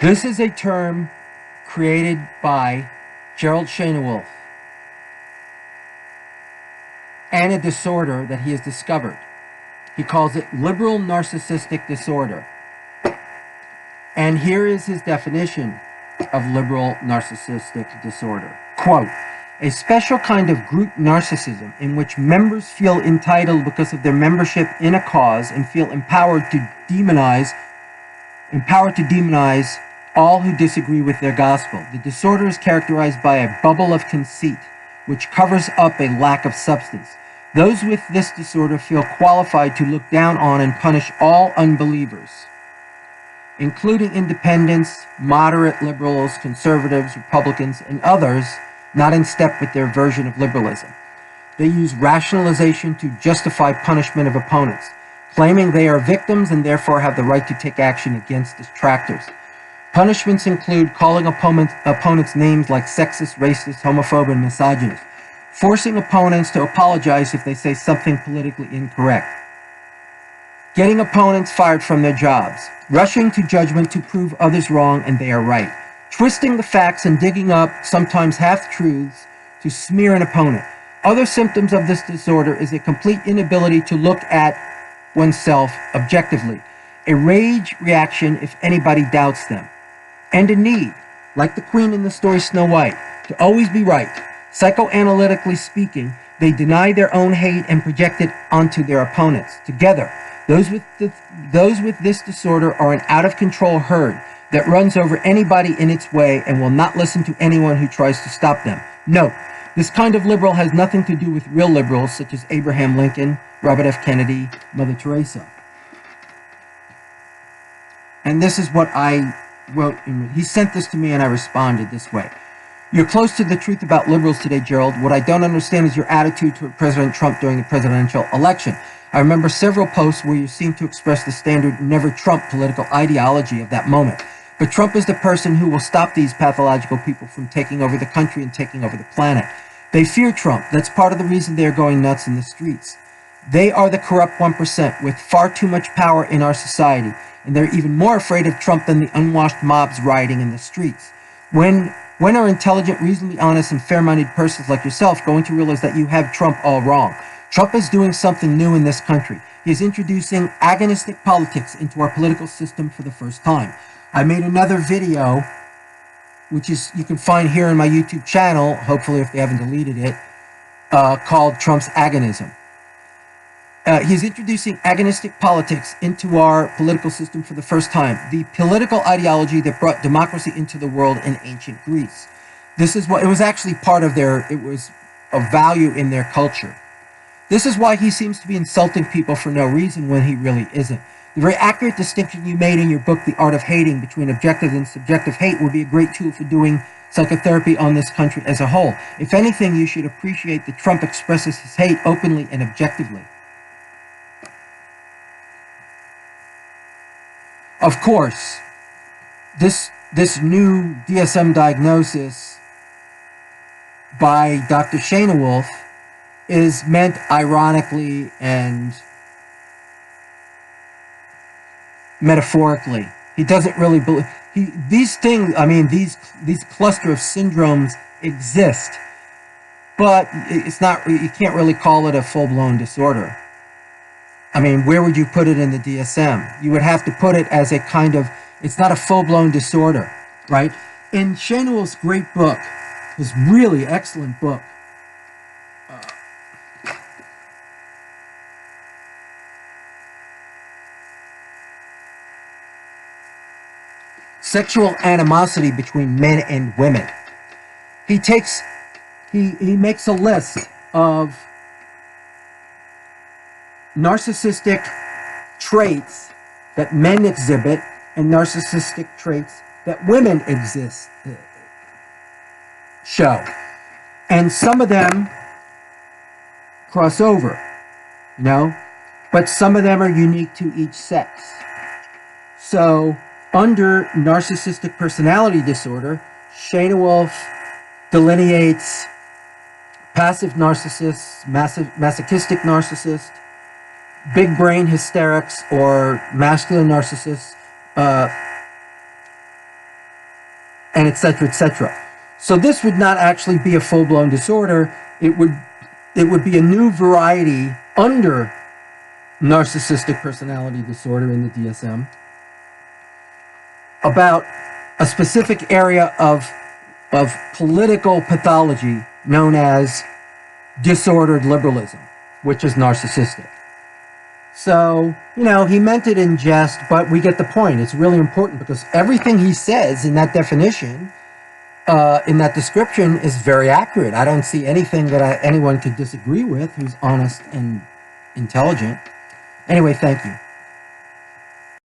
This is a term created by Gerald Schoenewolf and a disorder that he has discovered. He calls it liberal narcissistic disorder. And here is his definition of liberal narcissistic disorder. Quote, a special kind of group narcissism in which members feel entitled because of their membership in a cause and feel empowered to demonize all who disagree with their gospel. The disorder is characterized by a bubble of conceit, which covers up a lack of substance. Those with this disorder feel qualified to look down on and punish all unbelievers, including independents, moderate liberals, conservatives, Republicans, and others not in step with their version of liberalism. They use rationalization to justify punishment of opponents, claiming they are victims and therefore have the right to take action against detractors. Punishments include calling opponents names like sexist, racist, homophobe, and misogynist, forcing opponents to apologize if they say something politically incorrect, getting opponents fired from their jobs, rushing to judgment to prove others wrong and they are right, twisting the facts and digging up sometimes half-truths to smear an opponent. Other symptoms of this disorder is a complete inability to look at oneself objectively, a rage reaction if anybody doubts them, and a need, like the queen in the story Snow White, to always be right. Psychoanalytically speaking, they deny their own hate and project it onto their opponents. Together, those with this disorder are an out-of-control herd that runs over anybody in its way and will not listen to anyone who tries to stop them. Note, this kind of liberal has nothing to do with real liberals such as Abraham Lincoln, Robert F. Kennedy, Mother Teresa. And this is what I wrote. He sent this to me and I responded this way. You're close to the truth about liberals today, Gerald. What I don't understand is your attitude toward President Trump during the presidential election. I remember several posts where you seem to express the standard never Trump political ideology of that moment. But Trump is the person who will stop these pathological people from taking over the country and taking over the planet. They fear Trump. That's part of the reason they are going nuts in the streets. They are the corrupt 1% with far too much power in our society, and they're even more afraid of Trump than the unwashed mobs rioting in the streets. When are intelligent, reasonably honest, and fair-minded persons like yourself going to realize that you have Trump all wrong? Trump is doing something new in this country. He is introducing agonistic politics into our political system for the first time. I made another video, which is you can find here in my YouTube channel, hopefully if they haven't deleted it, called Trump's Agonism. He's introducing agonistic politics into our political system for the first time. The political ideology that brought democracy into the world in ancient Greece. This is what, it was actually part of their, it was a value in their culture. This is why he seems to be insulting people for no reason when he really isn't. The very accurate distinction you made in your book, The Art of Hating, between objective and subjective hate would be a great tool for doing psychotherapy on this country as a whole. If anything, you should appreciate that Trump expresses his hate openly and objectively. Of course, this new DSM diagnosis by Dr. Schoenewolf is meant ironically and metaphorically. He doesn't really believe these things. I mean, these cluster of syndromes exist, but it's not. You can't really call it a full-blown disorder. I mean, where would you put it in the DSM? You would have to put it as a kind of, it's not a full-blown disorder, right? In Schoenewolf's great book, his really excellent book, Sexual Animosity Between Men and Women, he makes a list of narcissistic traits that men exhibit and narcissistic traits that women show. And some of them cross over, you know, but some of them are unique to each sex. So under narcissistic personality disorder, Schoenewolf delineates passive narcissists, masochistic narcissists, big brain hysterics or masculine narcissists, and etc., etc. So this would not actually be a full-blown disorder. It would be a new variety under narcissistic personality disorder in the DSM about a specific area of political pathology known as disordered liberalism, which is narcissistic. So, you know, he meant it in jest, but we get the point. It's really important because everything he says in that definition, in that description, is very accurate. I don't see anything that anyone could disagree with who's honest and intelligent. Anyway, thank you.